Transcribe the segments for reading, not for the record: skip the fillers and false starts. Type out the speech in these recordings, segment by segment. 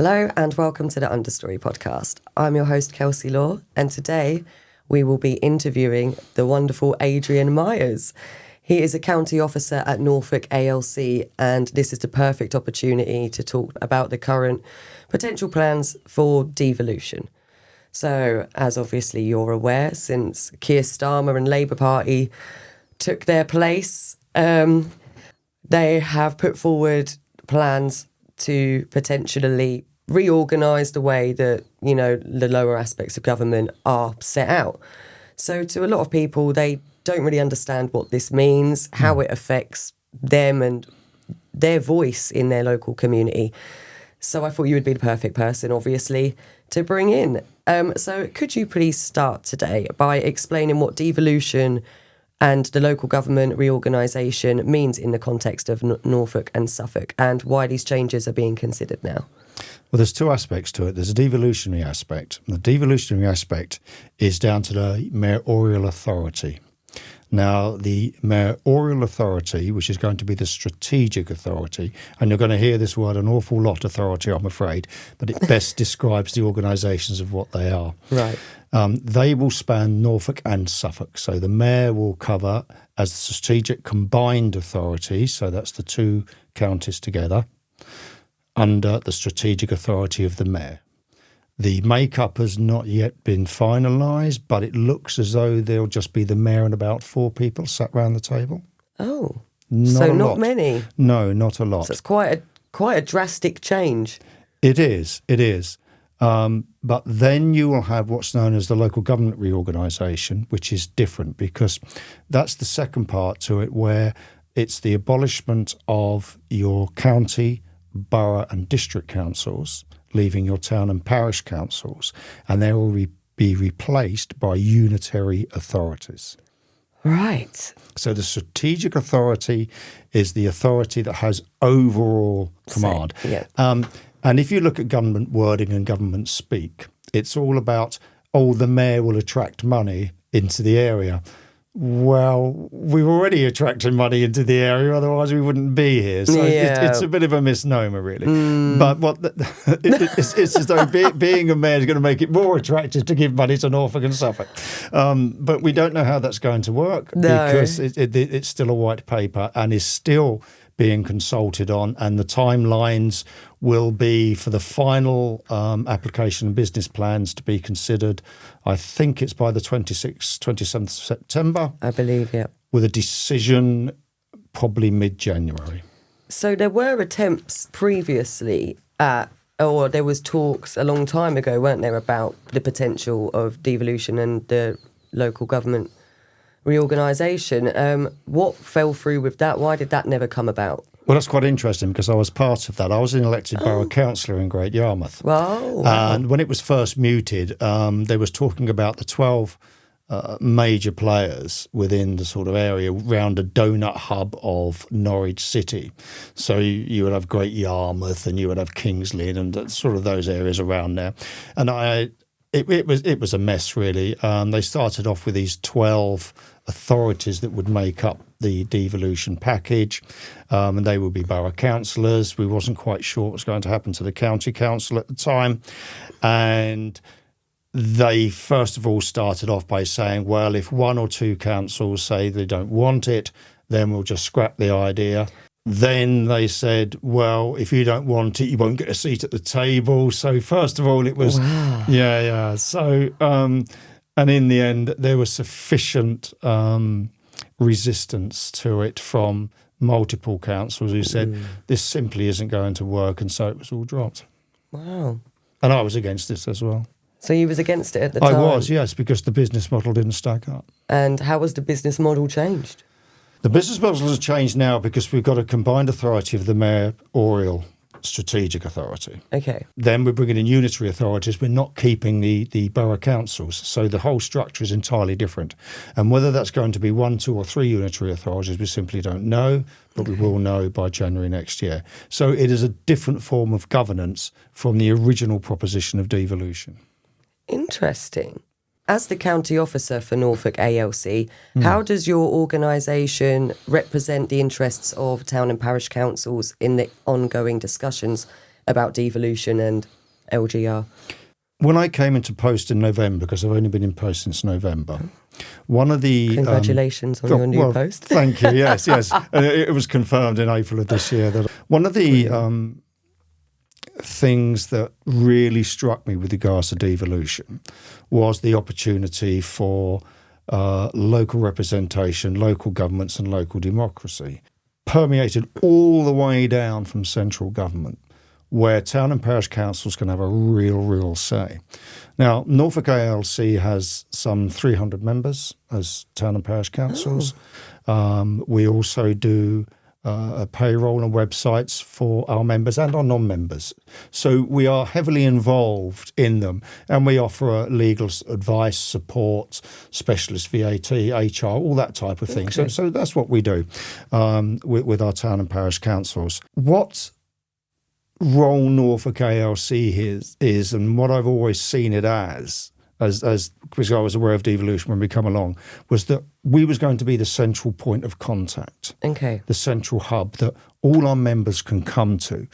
Hello and welcome to the Understory podcast. I'm your host, Kelsey Law, and today we will be interviewing the wonderful Adrian Myers. He is a county officer at Norfolk ALC, and this is the perfect opportunity to talk about the current potential plans for devolution. So, as obviously you're aware, since Keir Starmer and Labour Party took their place, they have put forward plans to potentially reorganise the way that, you know, the lower aspects of government are set out. So to a lot of people, they don't really understand what this means, how it affects them and their voice in their local community. So I thought you would be the perfect person, obviously, to bring in. So could you please start today by explaining what devolution and the local government reorganisation means in the context of Norfolk and Suffolk, and why these changes are being considered now? Well, there's two aspects to it. There's a devolutionary aspect. The devolutionary aspect is down to the mayoral authority. Now, the mayoral authority, which is going to be the strategic authority, and you're going to hear this word an awful lot, authority, I'm afraid, but it best describes the organisations of what they are. Right. They will span Norfolk and Suffolk. So the mayor will cover as the strategic combined authority, so that's the two counties together, under the strategic authority of the mayor. The makeup has not yet been finalised, but it looks as though there'll just be the mayor and about 4 people sat round the table. Oh, not many. No, not a lot. So it's quite a drastic change. It is. But then you will have what's known as the local government reorganisation, which is different because that's the second part to it, where it's the abolishment of your county, borough and district councils, leaving your town and parish councils, and they will be replaced by unitary authorities. Right. So the strategic authority is the authority that has overall command. Yeah. And if you look at government wording and government speak, it's all about, the mayor will attract money into the area. Well, we're already attracting money into the area, otherwise we wouldn't be here. So it's a bit of a misnomer, really. But it's as though being a mayor is going to make it more attractive to give money to Norfolk and Suffolk. But we don't know how that's going to work because it's still a white paper and is still being consulted on, and the timelines will be for the final application and business plans to be considered. I think it's by the 27th September. I believe, yeah. With a decision probably mid-January. So there were attempts previously there was talks a long time ago, weren't there, about the potential of devolution and the local government reorganisation. What fell through with that? Why did that never come about? Well, that's quite interesting because I was part of that. I was an elected borough councillor in Great Yarmouth. Wow. And when it was first mooted, they was talking about the 12 major players within the sort of area around a donut hub of Norwich City. So you would have Great Yarmouth and you would have Kings Lynn and sort of those areas around there. And it was a mess, really. They started off with these 12 authorities that would make up the devolution package, and they would be borough councillors. We wasn't quite sure what was going to happen to the county council at the time, and they first of all started off by saying, well, if 1 or 2 councils say they don't want it, then we'll just scrap the idea. Then they said, well, if you don't want it, you won't get a seat at the table. So first of all, it was, wow. So, and in the end, there was sufficient resistance to it from multiple councils who said, this simply isn't going to work. And so it was all dropped. Wow. And I was against this as well. So you was against it at the time? I was, yes, because the business model didn't stack up. And how was the business model changed? The business model has changed now because we've got a combined authority of the mayoral strategic authority. Okay. Then we're bringing in unitary authorities. We're not keeping the borough councils. So the whole structure is entirely different. And whether that's going to be 1, 2 or 3 unitary authorities, we simply don't know, but we will know by January next year. So it is a different form of governance from the original proposition of devolution. Interesting. As the county officer for Norfolk ALC, how does your organisation represent the interests of town and parish councils in the ongoing discussions about devolution and LGR? When I came into post in November, because I've only been in post since November, one of the... Congratulations on your new post. Thank you, yes. And it was confirmed in April of this year that one of the things that really struck me with regards to devolution was the opportunity for local representation, local governments and local democracy, permeated all the way down from central government, where town and parish councils can have a real say. Now, Norfolk ALC has some 300 members as town and parish councils. We also do payroll and websites for our members and our non-members. So we are heavily involved in them, and we offer legal advice, support, specialist VAT, HR, all that type of thing. Okay. So that's what we do with our town and parish councils. What role Norfolk ALC is, and what I've always seen it as because I was aware of devolution when we come along, was that we was going to be the central point of contact. Okay. The central hub that all our members can come to.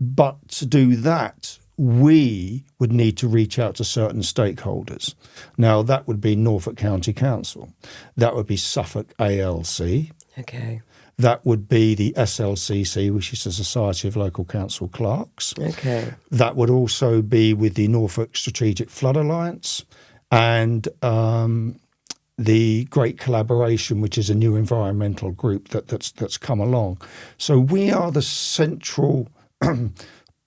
But to do that, we would need to reach out to certain stakeholders. Now, that would be Norfolk County Council. That would be Suffolk ALC. Okay. That would be the SLCC, which is the Society of Local Council Clerks. Okay. That would also be with the Norfolk Strategic Flood Alliance and the Great Collaboration, which is a new environmental group that's come along. So we are the central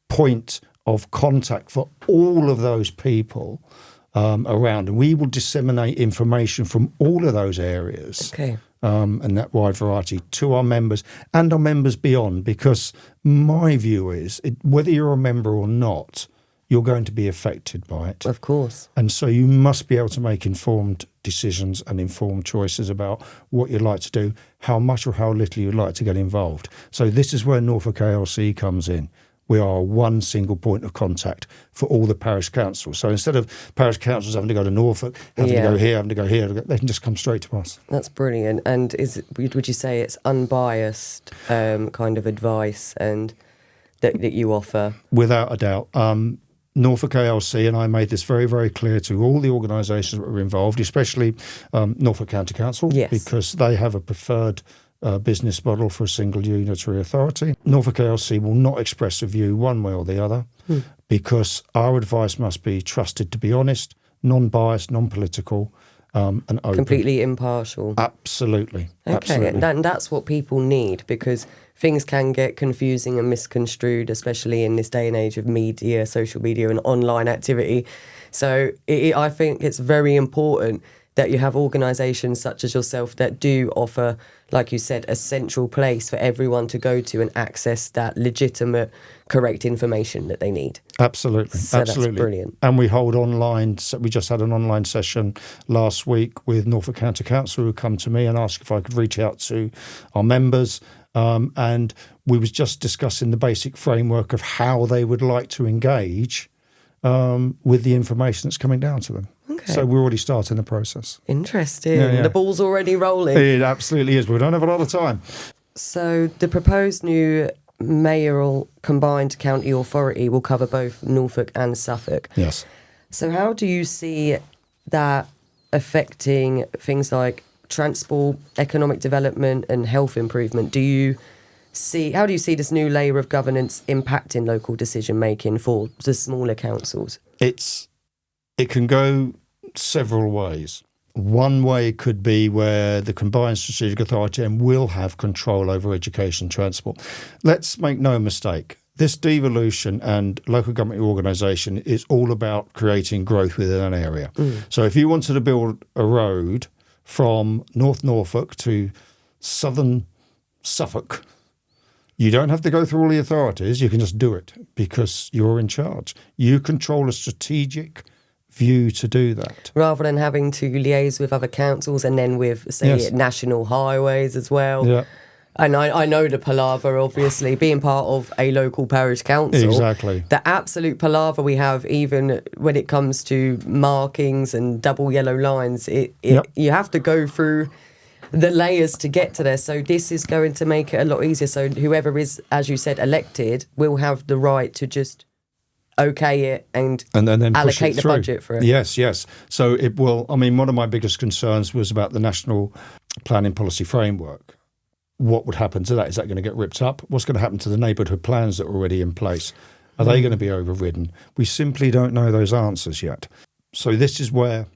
point of contact for all of those people around, and we will disseminate information from all of those areas. Okay. And that wide variety to our members and our members beyond, because my view is whether you're a member or not, you're going to be affected by it. Of course. And so you must be able to make informed decisions and informed choices about what you'd like to do, how much or how little you'd like to get involved. So this is where Norfolk ALC comes in. We are one single point of contact for all the parish councils. So instead of parish councils having to go to Norfolk, having to go here, they can just come straight to us. That's brilliant. And would you say it's unbiased kind of advice and that you offer? Without a doubt. Norfolk ALC, and I made this very, very clear to all the organisations that were involved, especially Norfolk County Council, yes, because they have a preferred business model for a single unitary authority. Norfolk ALC will not express a view one way or the other because our advice must be trusted to be honest, non-biased, non-political, and open. Completely impartial. Absolutely. Okay, Absolutely. and that's what people need, because things can get confusing and misconstrued, especially in this day and age of media, social media and online activity. So I think it's very important that you have organisations such as yourself that do offer, like you said, a central place for everyone to go to and access that legitimate, correct information that they need. Absolutely. So Absolutely. That's brilliant. And we hold online, we just had an online session last week with Norfolk County Council, who come to me and asked if I could reach out to our members. And we was just discussing the basic framework of how they would like to engage with the information that's coming down to them. Okay. So we're already starting the process. Interesting. Yeah. The ball's already rolling. It absolutely is, but we don't have a lot of time. So the proposed new mayoral combined county authority will cover both Norfolk and Suffolk. Yes. So how do you see that affecting things like transport, economic development and health improvement? How do you see this new layer of governance impacting local decision making for the smaller councils? It can go several ways. One way could be where the combined strategic authority will have control over education transport. Let's make no mistake. This devolution and local government organisation is all about creating growth within an area. So if you wanted to build a road from North Norfolk to southern Suffolk, you don't have to go through all the authorities. You can just do it because you're in charge. You control a strategic view to do that. Rather than having to liaise with other councils and then with, say, national highways as well. Yeah. And I know the palaver, obviously, being part of a local parish council. Exactly. The absolute palaver we have, even when it comes to markings and double yellow lines, you have to go through the layers to get to there. So this is going to make it a lot easier. So whoever is, as you said, elected will have the right to just okay it and then push allocate it the through. budget for it. Yes. So it will. I mean, one of my biggest concerns was about the National Planning Policy Framework. What would happen to that? Is that going to get ripped up? What's going to happen to the neighbourhood plans that are already in place? Are they going to be overridden? We simply don't know those answers yet. So this is where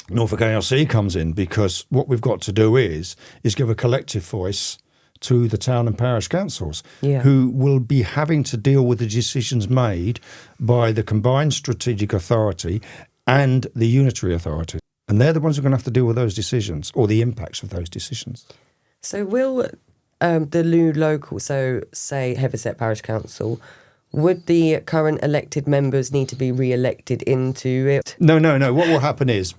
Norfolk ALC comes in, because what we've got to do is give a collective voice to the town and parish councils, who will be having to deal with the decisions made by the combined strategic authority and the unitary authority. And they're the ones who are going to have to deal with those decisions, or the impacts of those decisions. So will the new local, so say Heverset Parish Council, would the current elected members need to be re-elected into it? No. What will happen is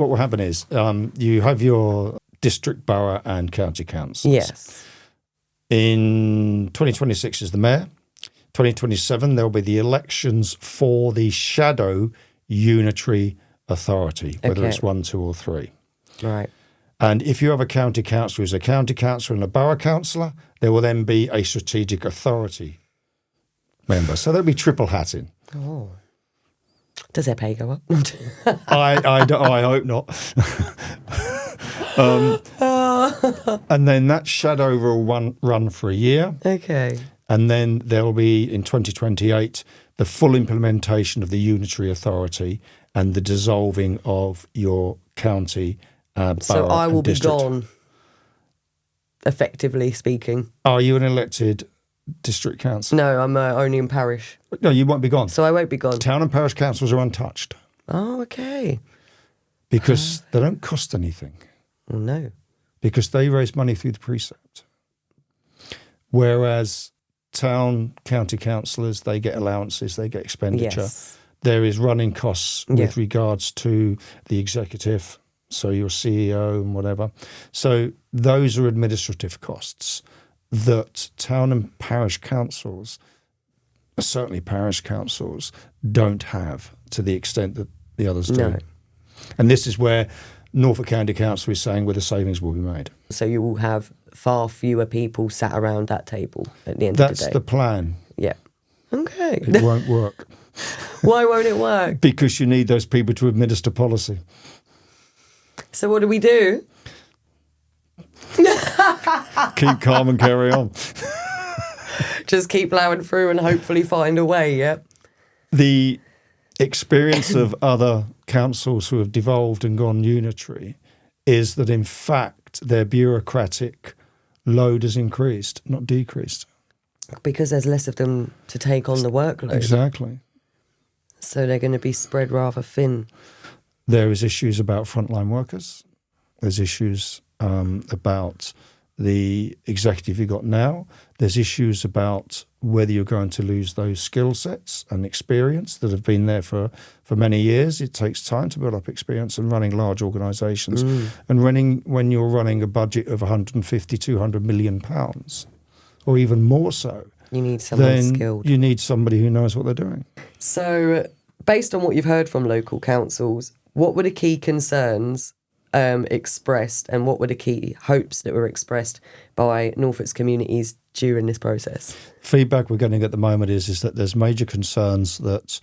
you have your district, borough and county councils. Yes. In 2026 is the mayor. 2027 there will be the elections for the shadow unitary authority, whether it's 1, 2 or 3. Right. And if you have a county councillor who's a county councillor and a borough councillor, there will then be a strategic authority member. So there'll be triple hatting. Oh. Does their pay go up? I hope not. And then that shadow will run for a year. Okay. And then there will be, in 2028, the full implementation of the unitary authority and the dissolving of your county so I will be district. gone, effectively speaking. Are you an elected district council? No, I'm only in parish. No, you won't be gone. So I won't be gone. Town and parish councils are untouched. Oh, okay. Because they don't cost anything. Oh, no. Because they raise money through the precept. Whereas town, county councillors, they get allowances, they get expenditure. Yes. There is running costs with regards to the executive, so your CEO and whatever. So those are administrative costs that town and parish councils, certainly parish councils, don't have to the extent that the others do. No. And this is where Norfolk County Council is saying where the savings will be made. So you will have far fewer people sat around that table at the end of the day. That's the plan. Yeah. Okay. It won't work. Why won't it work? Because you need those people to administer policy. So what do we do? Keep calm and carry on. Just keep plowing through and hopefully find a way, yeah? The experience of other councils who have devolved and gone unitary is that, in fact, their bureaucratic load has increased, not decreased. Because there's less of them to take on the workload. Exactly. So they're going to be spread rather thin. There is issues about frontline workers. There's issues about the executive you've got now. There's issues about whether you're going to lose those skill sets and experience that have been there for many years. It takes time to build up experience in running large organisations and when you're running a budget of 150, 200 million pounds, or even more so. You need someone skilled. You need somebody who knows what they're doing. So based on what you've heard from local councils, what were the key concerns expressed and what were the key hopes that were expressed by Norfolk's communities during this process? Feedback we're getting at the moment is that there's major concerns that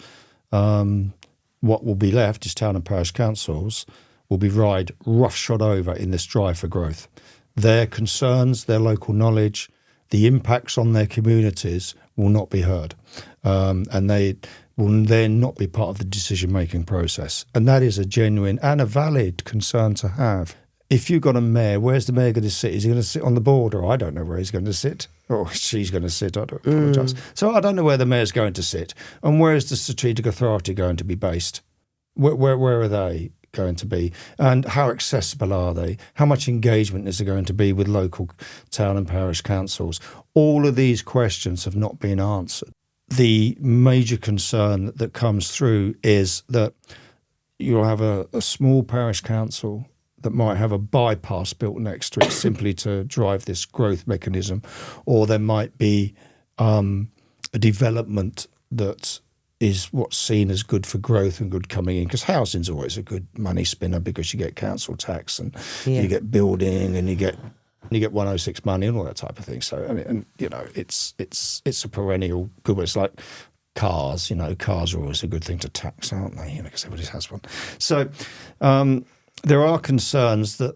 what will be left is town and parish councils will be roughshod over in this drive for growth. Their concerns, their local knowledge, the impacts on their communities will not be heard, and they will then not be part of the decision-making process. And that is a genuine and a valid concern to have. If you've got a mayor, where's the mayor going to sit? Is he going to sit on the board? Or I don't know where he's going to sit. Or she's going to sit, I do apologise. So I don't know where the mayor's going to sit. And where is the strategic authority going to be based? Where are they going to be? And how accessible are they? How much engagement is there going to be with local town and parish councils? All of these questions have not been answered. The major concern that comes through is that you'll have a small parish council that might have a bypass built next to it simply to drive this growth mechanism, or there might be a development that is what's seen as good for growth and good coming in, because housing's always a good money spinner because you get council tax and you get building and you get 106 money and all that type of thing. So and you know it's a perennial good. It's like cars. Cars are always a good thing to tax, aren't they? Because everybody has one. So there are concerns that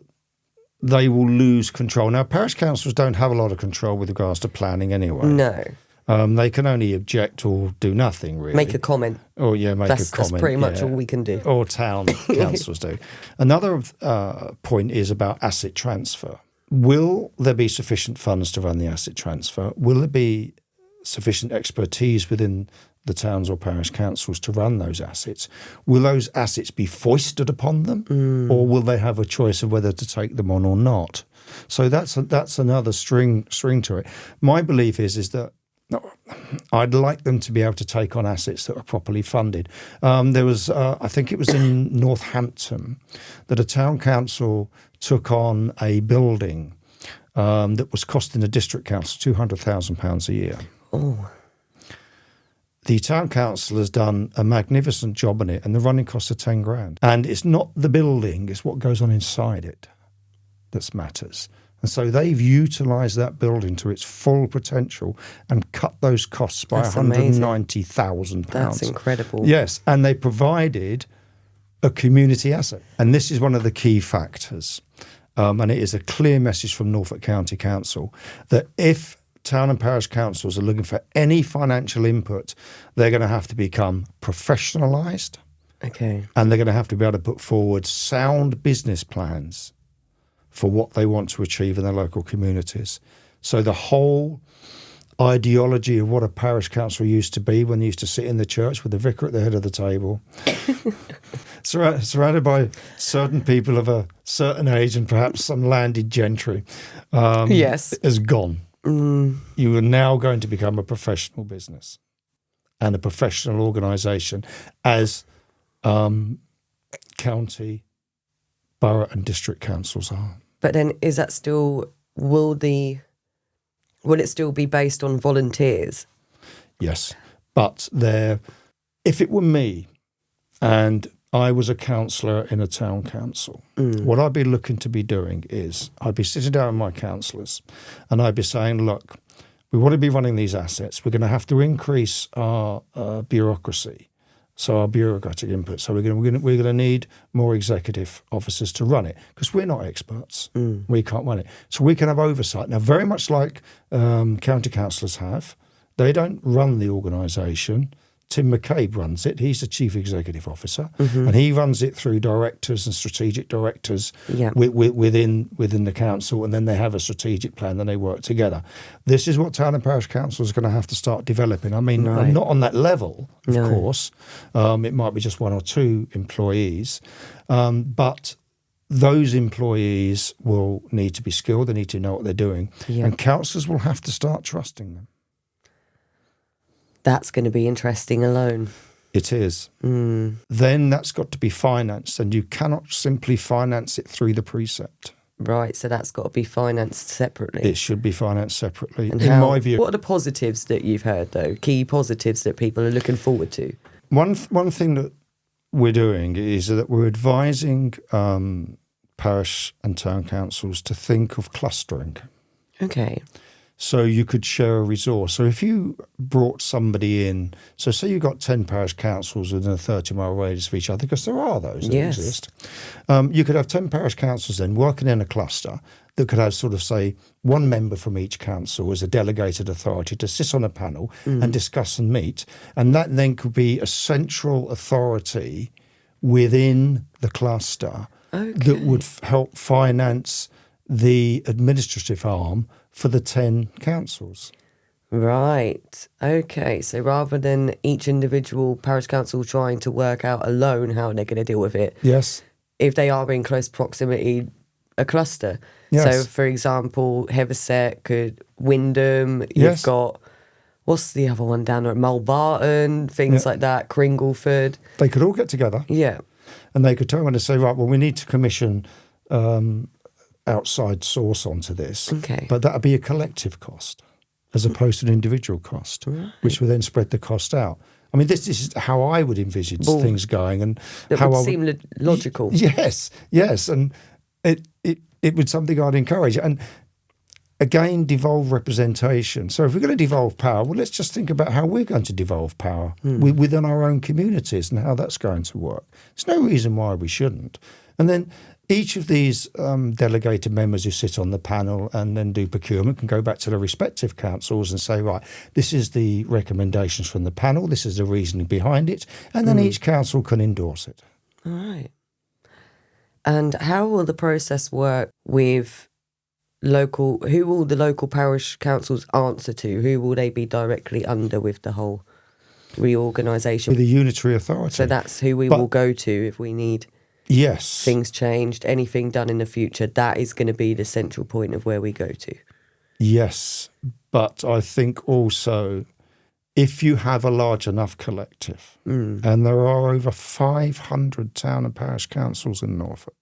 they will lose control. Now, parish councils don't have a lot of control with regards to planning anyway. No. They can only object or do nothing, really. Make a comment. Or, make a comment. That's pretty much all we can do. Or town councils do. Another point is about asset transfer. Will there be sufficient funds to run the asset transfer? Will there be sufficient expertise within the towns or parish councils to run those assets? Will those assets be foisted upon them, or will they have a choice of whether to take them on or not? So that's another string to it. My belief is that I'd like them to be able to take on assets that are properly funded. There was, I think it was in Northampton, that a town council took on a building that was costing the district council £200,000 a year. Oh. The town council has done a magnificent job on it, and the running costs are 10 grand. And it's not the building, it's what goes on inside it that matters. And so they've utilised that building to its full potential and cut those costs by £190,000. That's incredible. Yes, and they provided a community asset. And this is one of the key factors. And it is a clear message from Norfolk County Council that if town and parish councils are looking for any financial input, they're going to have to become professionalised. Okay. And they're going to have to be able to put forward sound business plans for what they want to achieve in their local communities. So the whole ideology of what a parish council used to be, when they used to sit in the church with the vicar at the head of the table, surrounded by certain people of a certain age and perhaps some landed gentry, yes, is gone. You are now going to become a professional business and a professional organisation as county, borough and district councils are. But then is that still, will it still be based on volunteers? Yes, but if it were me and I was a councillor in a town council, what I'd be looking to be doing is I'd be sitting down with my councillors and I'd be saying, look, we want to be running these assets. We're going to have to increase our bureaucracy, so our bureaucratic input. So we're going to need more executive officers to run it because we're not experts. We can't run it. So we can have oversight. Now, very much like county councillors have, they don't run the organisation. Tim McCabe runs it. He's the chief executive officer, and he runs it through directors and strategic directors within the council, and then they have a strategic plan, then they work together. This is what town and parish councils are going to have to start developing. I mean, not on that level, of course. It might be just one or two employees, but those employees will need to be skilled. They need to know what they're doing, and councillors will have to start trusting them. That's going to be interesting alone. It is. Then that's got to be financed, and you cannot simply finance it through the precept. Right, so that's got to be financed separately. It should be financed separately, and in my view. What are the positives that you've heard, though? Key positives that people are looking forward to? One thing that we're doing is that we're advising parish and town councils to think of clustering. Okay. So you could share a resource. So if you brought somebody in, so say you got 10 parish councils within a 30-mile radius of each other, because there are those that exist. You could have 10 parish councils then working in a cluster that could have sort of, say, one member from each council as a delegated authority to sit on a panel and discuss and meet. And that then could be a central authority within the cluster that would help finance the administrative arm for the 10 councils. Right. Okay. So rather than each individual parish council trying to work out alone how they're going to deal with it. Yes. If they are in close proximity, a cluster. Yes. So, for example, Heverset, Wyndham, you've got, what's the other one down there? Mulbarton, things like that, Cringleford. They could all get together. Yeah. And they could turn around and say, right, well, we need to commission outside source onto this. Okay. But that would be a collective cost as opposed to an individual cost, which would then spread the cost out. I mean, this is how I would envisage things going, and it how would seem logical. Yes, and it would something I'd encourage. And again, devolve representation. So if we're going to devolve power, well, let's just think about how we're going to devolve power within our own communities and how that's going to work. There's no reason why we shouldn't. And then each of these delegated members who sit on the panel and then do procurement can go back to their respective councils and say, right, this is the recommendations from the panel, this is the reasoning behind it, and then each council can endorse it. All right. And how will the process work with who will the local parish councils answer to? Who will they be directly under with the whole reorganisation? With the unitary authority. So that's who we will go to if we need things changed, anything done in the future. That is going to be the central point of where we go to. Yes, but I think also if you have a large enough collective, and there are over 500 town and parish councils in Norfolk,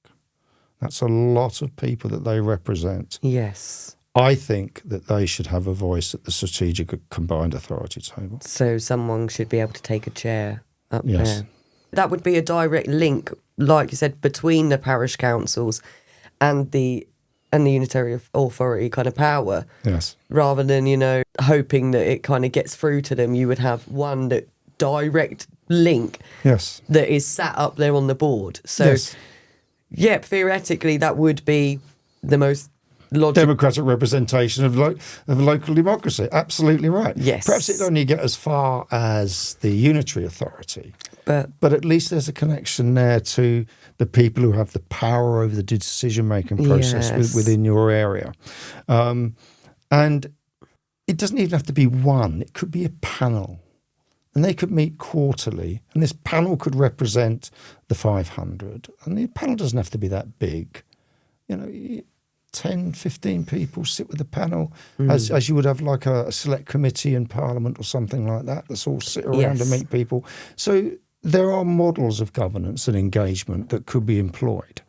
that's a lot of people that they represent. Yes. I think that they should have a voice at the strategic combined authority table. So someone should be able to take a chair up there. That would be a direct link, like you said, between the parish councils and the unitary authority kind of power. Yes. Rather than, hoping that it kind of gets through to them, you would have one that direct link that is sat up there on the board. So, theoretically, that would be the most logical. Democratic representation of local democracy. Absolutely right. Yes. Perhaps it only get as far as the unitary authority. But at least there's a connection there to the people who have the power over the decision-making process within your area. And it doesn't even have to be one. It could be a panel. And they could meet quarterly. And this panel could represent the 500. And the panel doesn't have to be that big. 10, 15 people sit with the panel as you would have like a select committee in Parliament or something like that. Let's all sit around and meet people. So there are models of governance and engagement that could be employed.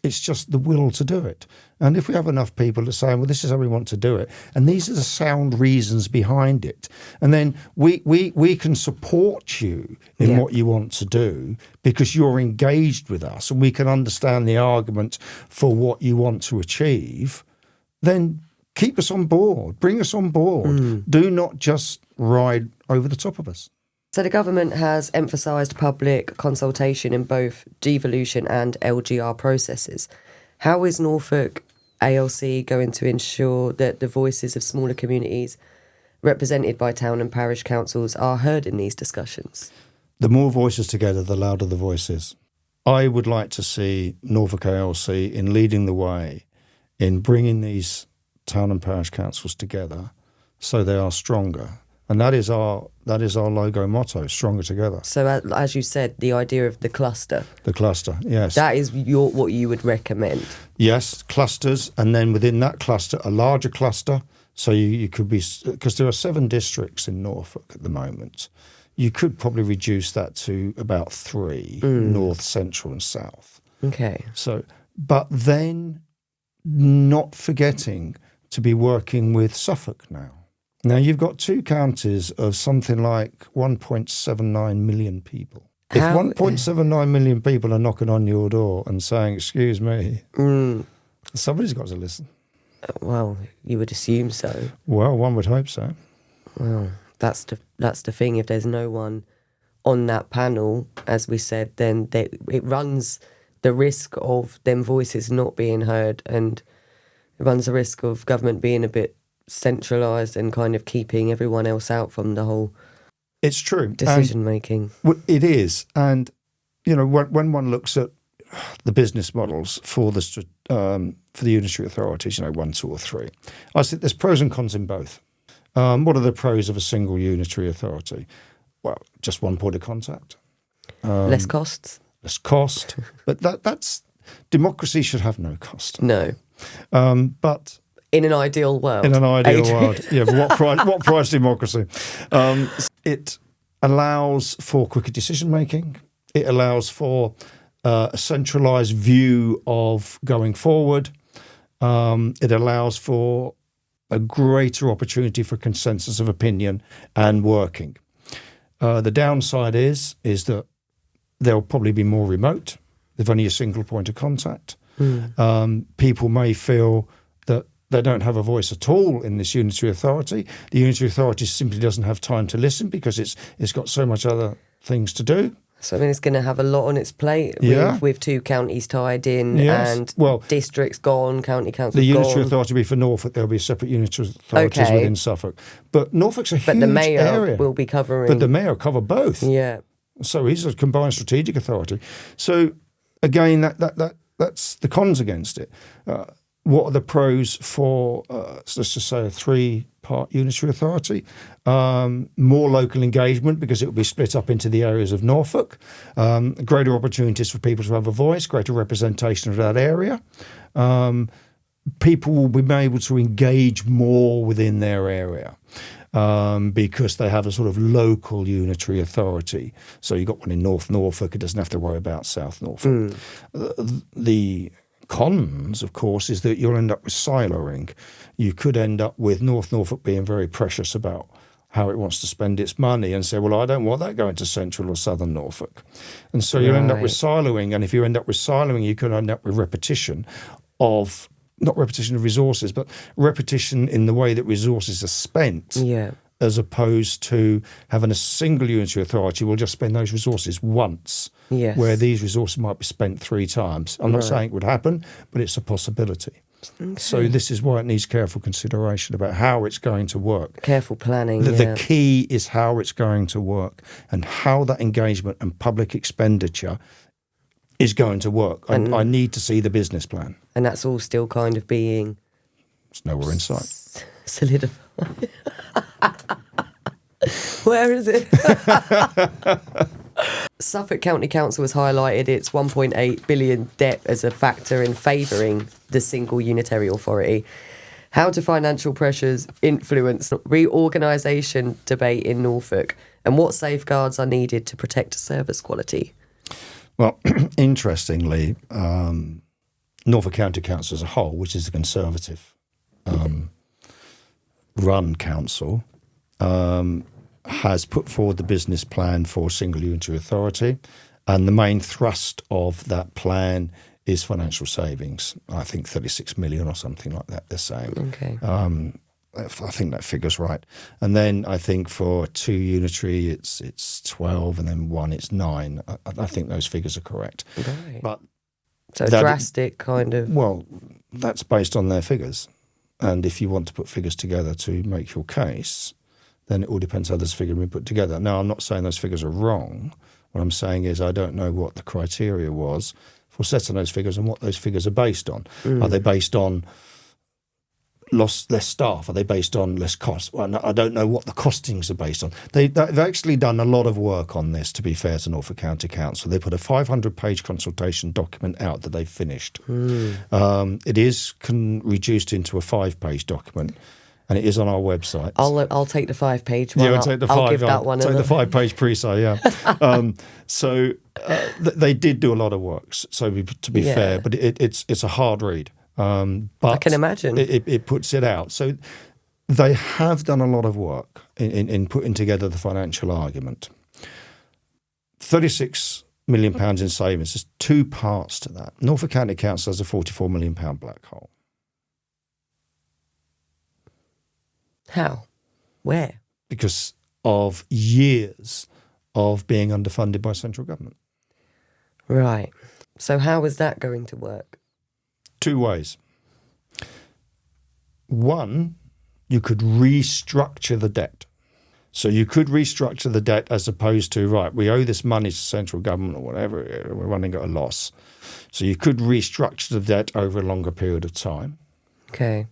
It's just the will to do it. And if we have enough people that say, well, this is how we want to do it, and these are the sound reasons behind it, and then we can support you in what you want to do because you're engaged with us and we can understand the argument for what you want to achieve, then keep us on board, bring us on board. Do not just ride over the top of us. So the government has emphasised public consultation in both devolution and LGR processes. How is Norfolk ALC going to ensure that the voices of smaller communities represented by town and parish councils are heard in these discussions? The more voices together, the louder the voice is. I would like to see Norfolk ALC in leading the way in bringing these town and parish councils together so they are stronger. And that is our logo motto, stronger together. So as you said, the idea of the cluster. The cluster, yes. That is what you would recommend. Yes, clusters, and then within that cluster, a larger cluster. So you could be, because there are 7 districts in Norfolk at the moment. You could probably reduce that to about 3, north, central and south. Okay. So, but then not forgetting to be working with Suffolk now. Now, you've got 2 counties of something like 1.79 million people. If 1.79 million people are knocking on your door and saying, excuse me, somebody's got to listen. Well, you would assume so. Well, one would hope so. Well, that's the thing. If there's no one on that panel, as we said, then it runs the risk of them voices not being heard, and it runs the risk of government being a bit centralised and kind of keeping everyone else out from the whole it's true decision making. It is. And, when one looks at the business models for the unitary authorities, 1, 2 or 3, I think there's pros and cons in both. What are the pros of a single unitary authority? Well, just one point of contact. Less costs. Less cost. But that's democracy should have no cost. No. But in an ideal world. In an ideal world, yeah. But what price democracy? It allows for quicker decision making. It allows for a centralised view of going forward. It allows for a greater opportunity for consensus of opinion and working. The downside is that there'll probably be more remote. There's only a single point of contact. People may feel that they don't have a voice at all in this unitary authority. The unitary authority simply doesn't have time to listen because it's got so much other things to do. So I mean, it's going to have a lot on its plate with 2 counties tied in and districts gone, county councils gone. The unitary gone. authority will be for Norfolk. There'll be separate unitary authorities within Suffolk. But Norfolk's a huge area. But the mayor will be covering. But the mayor will cover both. Yeah. So he's a combined strategic authority. So again, that's the cons against it. What are the pros for, let's just say, a 3-part unitary authority? More local engagement because it will be split up into the areas of Norfolk. Greater opportunities for people to have a voice, greater representation of that area. People will be able to engage more within their area. Because they have a sort of local unitary authority. So you've got one in North Norfolk, it doesn't have to worry about South Norfolk. The cons, of course, is that you'll end up with siloing. You could end up with North Norfolk being very precious about how it wants to spend its money and say, well, I don't want that going to Central or Southern Norfolk. And so you end up with siloing. And if you end up with siloing, you could end up with repetition of, not repetition of resources, but repetition in the way that resources are spent. Yeah. As opposed to having a single unitary authority will just spend those resources once, where these resources might be spent 3 times. I'm not saying it would happen, but it's a possibility. Okay. So this is why it needs careful consideration about how it's going to work. Careful planning. The key is how it's going to work and how that engagement and public expenditure is going to work. I need to see the business plan. And that's all still kind of being... It's nowhere in sight. Solidified. Where is it? Suffolk County Council has highlighted its 1.8 billion debt as a factor in favouring the single unitary authority. How do financial pressures influence reorganisation debate in Norfolk, and what safeguards are needed to protect service quality? Well, interestingly, Norfolk County Council as a whole, which is a Conservative run council, has put forward the business plan for single unitary authority, and the main thrust of that plan is financial savings. I think 36 million or something like that, they're saying. Okay. I think that figure's right. And then I think for 2 unitary, it's 12, and then 1, it's 9. I think those figures are correct. Right. But so drastic kind of... Well, that's based on their figures. And if you want to put figures together to make your case, then it all depends how this figure has been put together. Now, I'm not saying those figures are wrong. What I'm saying is I don't know what the criteria was for setting those figures and what those figures are based on. Are they based on less staff? Are they based on less cost? Well, I don't know what the costings are based on. They've actually done a lot of work on this, to be fair to Norfolk County Council. They put a 500-page consultation document out that they've finished. It is reduced into a 5-page document, and it is on our website. I'll take the 5-page one. Yeah, I'll give that one. Take the 5-page pre-sale, yeah. So they did do a lot of work, so to be fair, but it's a hard read. But I can imagine. It puts it out. So they have done a lot of work in putting together the financial argument. £36 million in savings. There's 2 parts to that. Norfolk County Council has a £44 million black hole. How? Where? Because of years of being underfunded by central government. Right. So how is that going to work? 2 ways. One, you could restructure the debt. So you could restructure the debt as opposed to, right, we owe this money to central government or whatever, we're running at a loss. So you could restructure the debt over a longer period of time. Okay.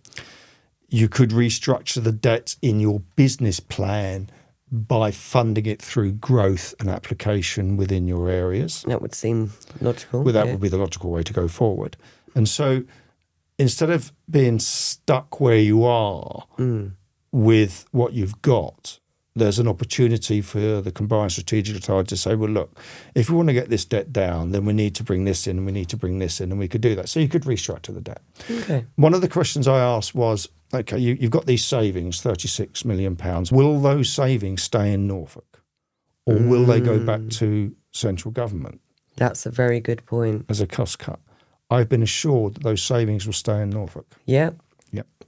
You could restructure the debt in your business plan by funding it through growth and application within your areas. That would seem logical. Well, that would be the logical way to go forward. And so instead of being stuck where you are with what you've got, there's an opportunity for the combined strategic authority to say, well, look, if we want to get this debt down, then we need to bring this in and we need to bring this in, and we could do that. So you could restructure the debt. Okay. One of the questions I asked was, okay, you've got these savings, £36 million. Will those savings stay in Norfolk? Or will they go back to central government? That's a very good point. As a cost cut. I've been assured that those savings will stay in Norfolk. Yep.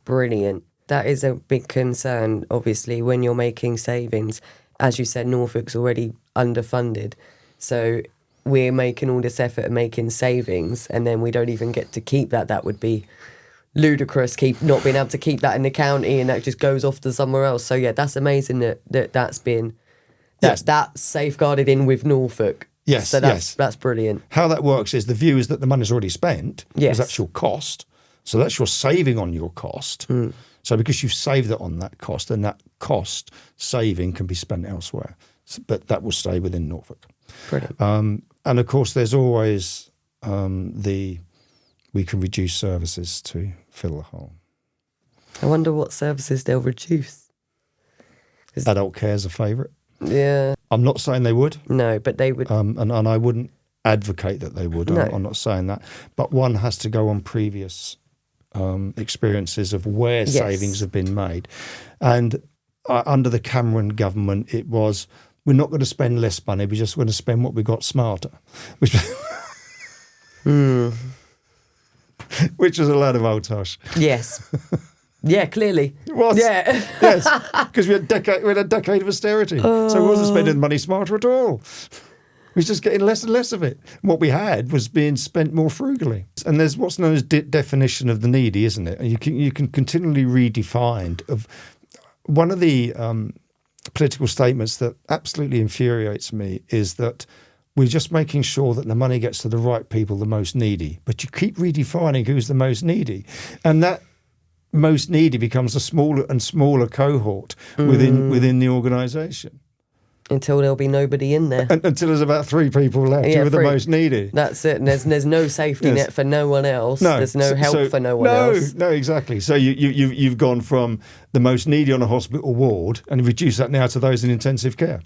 Brilliant. That is a big concern, obviously, when you're making savings. As you said, Norfolk's already underfunded. So we're making all this effort at making savings, and then we don't even get to keep that. That would be ludicrous, not being able to keep that in the county, and that just goes off to somewhere else. So yeah, that's amazing that's been that's safeguarded in with Norfolk. Yes, so that's brilliant. How that works is the view is that the money's already spent, because that's your cost. So that's your saving on your cost. So because you've saved it on that cost, then that cost saving can be spent elsewhere. But that will stay within Norfolk. Brilliant. And of course, there's always we can reduce services to fill the hole. I wonder what services they'll reduce. Adult care is a favourite. Yeah. I'm not saying they would. No, but they would. And I wouldn't advocate that they would. No. I'm not saying that. But one has to go on previous experiences of where savings have been made. And under the Cameron government, it was, we're not going to spend less money, we're just going to spend what we got smarter. Which which was a load of old tosh. Yes. Yeah, clearly. It was. Yeah. Yes, because we had a decade of austerity. So we wasn't spending money smarter at all. We was just getting less and less of it. And what we had was being spent more frugally. And there's what's known as definition of the needy, isn't it? And you can continually redefine. One of the political statements that absolutely infuriates me is that we're just making sure that the money gets to the right people, the most needy. But you keep redefining who's the most needy. And that most needy becomes a smaller and smaller cohort within the organisation. Until there'll be nobody in there. Until there's about 3 people left who are the most needy. That's it. And there's no safety net for no one else. No. There's no help for no one else. No, exactly. So you've gone from the most needy on a hospital ward and reduced that now to those in intensive care.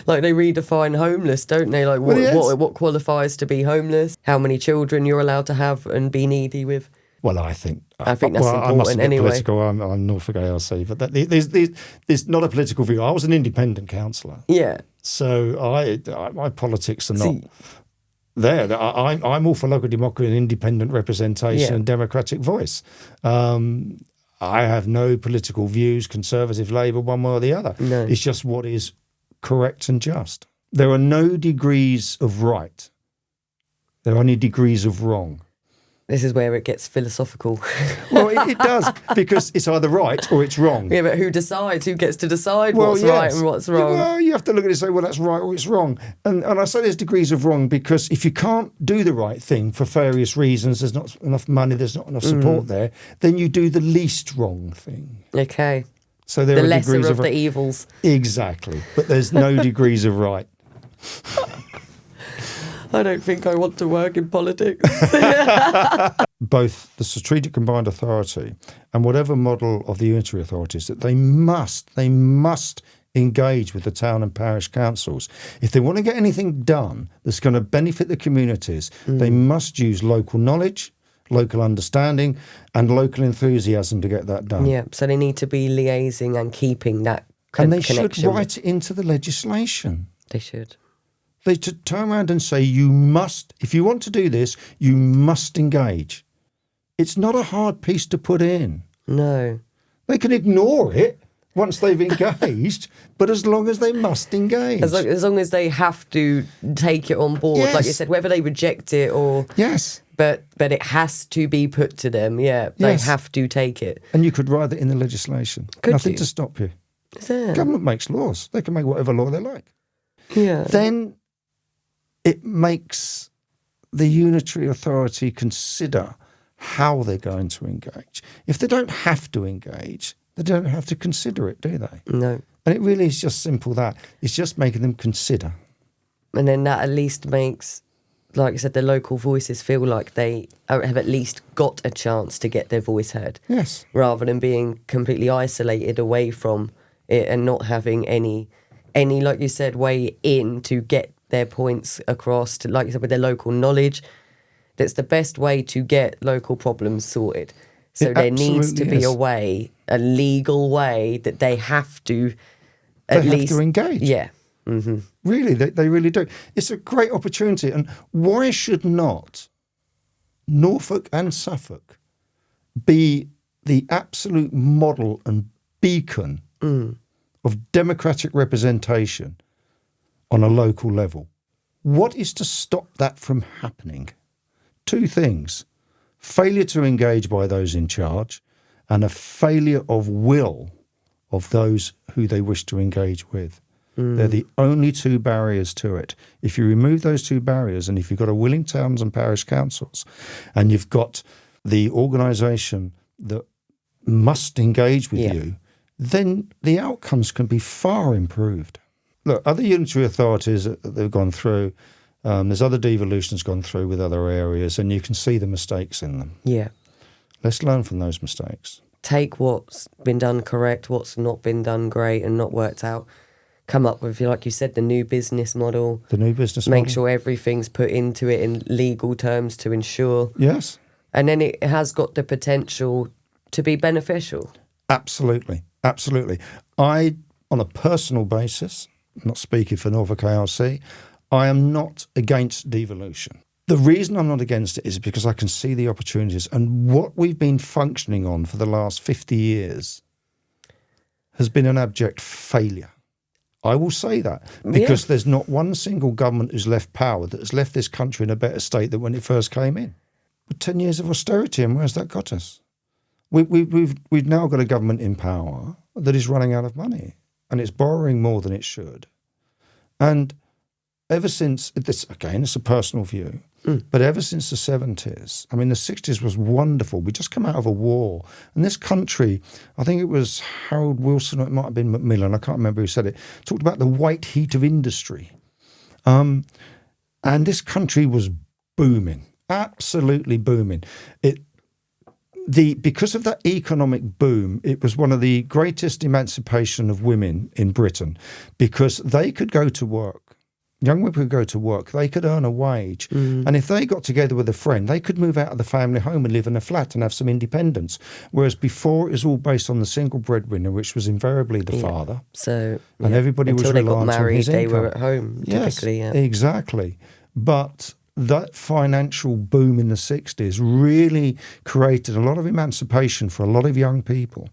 Like they redefine homeless, don't they? Like what qualifies to be homeless? How many children you're allowed to have and be needy with? Well, I think that's important I mustn't get anyway. Political. I'm Norfolk ALC, but there's not a political view. I was an independent councillor. Yeah. So my politics are not there. I'm all for local democracy and independent representation and democratic voice. I have no political views, Conservative, Labour, one way or the other. No. It's just what is correct and just. There are no degrees of right. There are only degrees of wrong. This is where it gets philosophical. Well, it does, because it's either right or it's wrong. Yeah, but who decides? Who gets to decide what's right and what's wrong? Well, you have to look at it and say, well, that's right or it's wrong. And I say there's degrees of wrong because if you can't do the right thing for various reasons, there's not enough money, there's not enough support there, then you do the least wrong thing. Okay. So there the are lesser degrees of the evils. Exactly. But there's no degrees of right. I don't think I want to work in politics. Both the strategic combined authority and whatever model of the unitary authorities, that they must engage with the town and parish councils. If they want to get anything done that's going to benefit the communities, they must use local knowledge, local understanding and local enthusiasm to get that done. Yeah, so they need to be liaising and keeping that connection. And they should write it into the legislation. They should. They should turn around and say, you must, if you want to do this, you must engage. It's not a hard piece to put in. No. They can ignore it once they've engaged, but as long as they must engage. As long as they have to take it on board, like you said, whether they reject it or... Yes. But it has to be put to them, They have to take it. And you could write it in the legislation. Nothing to stop you. Is there? Government makes laws. They can make whatever law they like. Yeah. Then it makes the unitary authority consider how they're going to engage. If they don't have to engage, they don't have to consider it, do they? No. And it really is just simple that. It's just making them consider. And then that at least makes, like I said, the local voices feel like they have at least got a chance to get their voice heard. Yes. Rather than being completely isolated away from it and not having any, like you said, way in to get their points across, to, like you said, with their local knowledge. That's the best way to get local problems sorted. So there needs to be a legal way that they have to at least engage. Yeah. Mm-hmm. Really, they really do. It's a great opportunity. And why should not Norfolk and Suffolk be the absolute model and beacon of democratic representation on a local level. What is to stop that from happening? Two things: failure to engage by those in charge and a failure of will of those who they wish to engage with. They're the only two barriers to it. If you remove those two barriers, and if you've got a willing towns and parish councils, and you've got the organisation that must engage with you, then the outcomes can be far improved. Look, other unitary authorities that they've gone through, there's other devolutions gone through with other areas, and you can see the mistakes in them. Yeah. Let's learn from those mistakes. Take what's been done correct, what's not been done great and not worked out. Come up with, like you said, the new business model. The new business model. Make sure everything's put into it in legal terms to ensure. Yes. And then it has got the potential to be beneficial. Absolutely. Absolutely. I, on a personal basis, not speaking for Norfolk ALC, I am not against devolution. The reason I'm not against it is because I can see the opportunities, and what we've been functioning on for the last 50 years has been an abject failure. I will say that because there's not one single government who's left power that has left this country in a better state than when it first came in. But 10 years of austerity, and where's that got us? We've now got a government in power that is running out of money, and it's borrowing more than it should. And ever since, again, it's a personal view, but ever since the 70s, I mean, the 60s was wonderful. We just come out of a war. And this country, I think it was Harold Wilson, or it might have been Macmillan, I can't remember who said it, talked about the white heat of industry. And this country was booming, absolutely booming. Because of that economic boom, it was one of the greatest emancipation of women in Britain, because they could go to work. Young women could go to work, they could earn a wage. And if they got together with a friend, they could move out of the family home and live in a flat and have some independence. Whereas before, it was all based on the single breadwinner, which was invariably the father. So, and everybody until was they got reliant on married, his they income. were at home, typically. Yes, exactly. But that financial boom in the 60s really created a lot of emancipation for a lot of young people.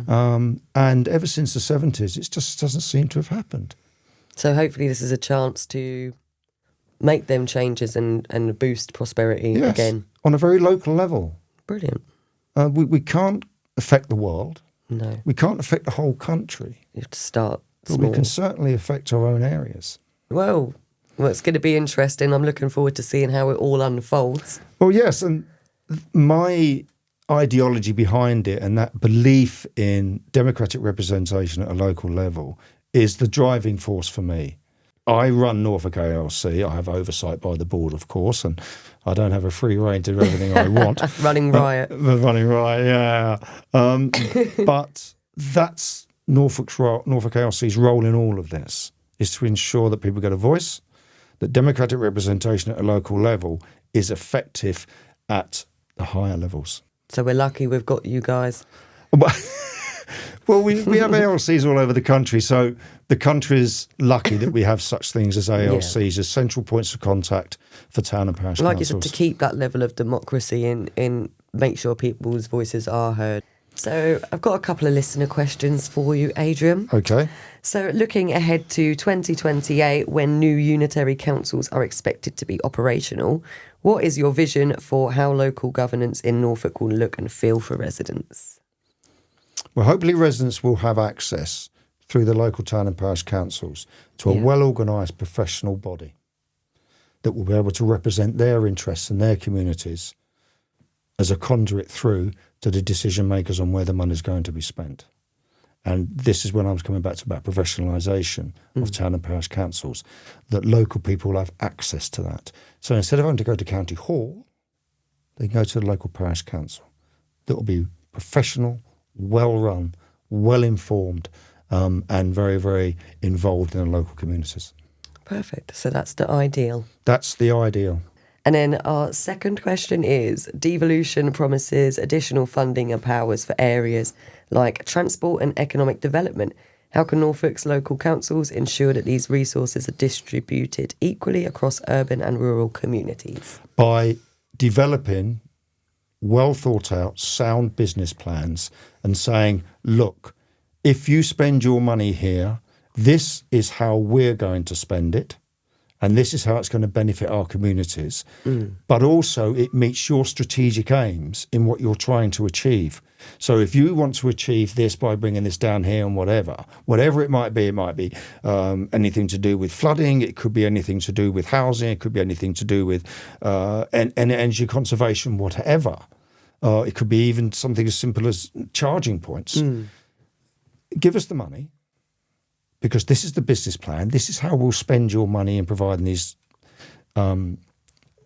And ever since the 70s, it just doesn't seem to have happened. So hopefully this is a chance to make them changes and boost prosperity again. On a very local level. Brilliant. We can't affect the world. No. We can't affect the whole country. You have to start But small. we can certainly affect our own areas. Well, it's going to be interesting. I'm looking forward to seeing how it all unfolds. Well, yes, and my ideology behind it and that belief in democratic representation at a local level is the driving force for me. I run Norfolk ALC. I have oversight by the board, of course, and I don't have a free rein to do everything I want. Running riot. Running riot, yeah. But that's Norfolk ALC's role in all of this, is to ensure that people get a voice, that democratic representation at a local level is effective at the higher levels. So we're lucky we've got you guys. Well, we have ALCs all over the country, so the country's lucky that we have such things as ALCs as central points of contact for town and parish Like councils. you said, to keep that level of democracy in make sure people's voices are heard. So I've got a couple of listener questions for you, Adrian. Okay. So looking ahead to 2028, when new unitary councils are expected to be operational, what is your vision for how local governance in Norfolk will look and feel for residents? Well, hopefully residents will have access through the local town and parish councils to a well-organised professional body that will be able to represent their interests and their communities as a conduit through to the decision makers on where the money is going to be spent. And this is when I was coming back to about professionalisation of town and parish councils, that local people will have access to that. So instead of having to go to County Hall, they can go to the local parish council that will be professional, well-run, well-informed, and very, very involved in the local communities. Perfect. So that's the ideal. That's the ideal. And then our second question is, devolution promises additional funding and powers for areas like transport and economic development. How can Norfolk's local councils ensure that these resources are distributed equally across urban and rural communities? By developing well thought out, sound business plans and saying, look, if you spend your money here, this is how we're going to spend it. And this is how it's going to benefit our communities. But also it meets your strategic aims in what you're trying to achieve. So if you want to achieve this by bringing this down here and whatever it might be anything to do with flooding, it could be anything to do with housing, it could be anything to do with energy conservation, whatever. It could be even something as simple as charging points. Give us the money. Because this is the business plan. This is how we'll spend your money in providing these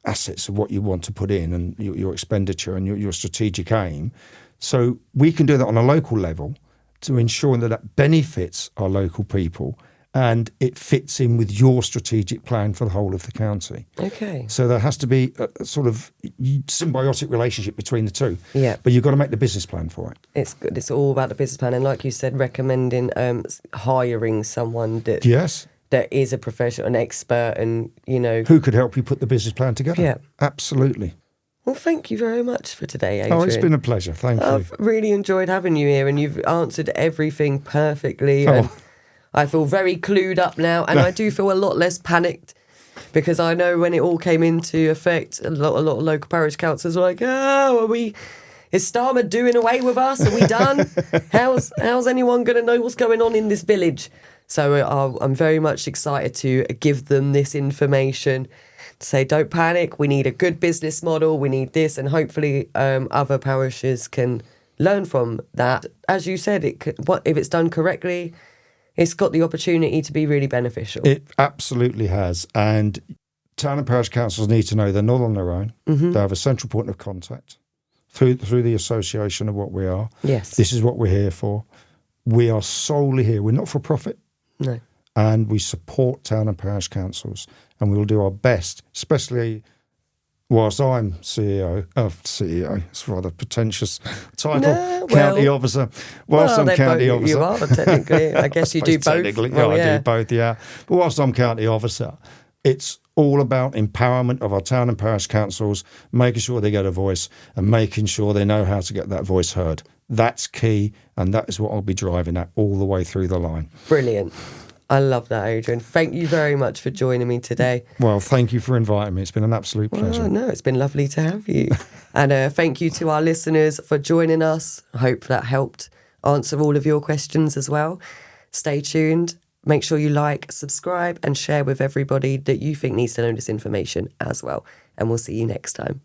assets of what you want to put in and your expenditure and your strategic aim. So we can do that on a local level to ensure that benefits our local people and it fits in with your strategic plan for the whole of the county. Okay. So there has to be a sort of symbiotic relationship between the two. Yeah. But you've got to make the business plan for it. It's good. It's all about the business plan. And like you said, recommending hiring someone that is a professional, an expert and, who could help you put the business plan together. Yeah. Absolutely. Well, thank you very much for today, Adrian. Oh, it's been a pleasure. Thank you. I've really enjoyed having you here and you've answered everything perfectly. And I feel very clued up now, and I do feel a lot less panicked because I know when it all came into effect, a lot of local parish councils were like, is Starmer doing away with us? Are we done? How's anyone going to know what's going on in this village? So I'm very much excited to give them this information, to say, don't panic, we need a good business model, we need this, and hopefully other parishes can learn from that. As you said, if it's done correctly, it's got the opportunity to be really beneficial. It absolutely has. And town and parish councils need to know they're not on their own. They have a central point of contact through the association of what we are. Yes. This is what we're here for. We are solely here. We're not for profit. No. And we support town and parish councils. And we will do our best, especially whilst I'm CEO, it's a rather pretentious title, county officer. Whilst I'm county officer. You are, technically. I guess you do both. Technically, I do both, yeah. But whilst I'm county officer, it's all about empowerment of our town and parish councils, making sure they get a voice and making sure they know how to get that voice heard. That's key, and that is what I'll be driving at all the way through the line. Brilliant. I love that, Adrian. Thank you very much for joining me today. Well, thank you for inviting me. It's been an absolute pleasure. No, it's been lovely to have you. And thank you to our listeners for joining us. I hope that helped answer all of your questions as well. Stay tuned. Make sure you like, subscribe, and share with everybody that you think needs to know this information as well. And we'll see you next time.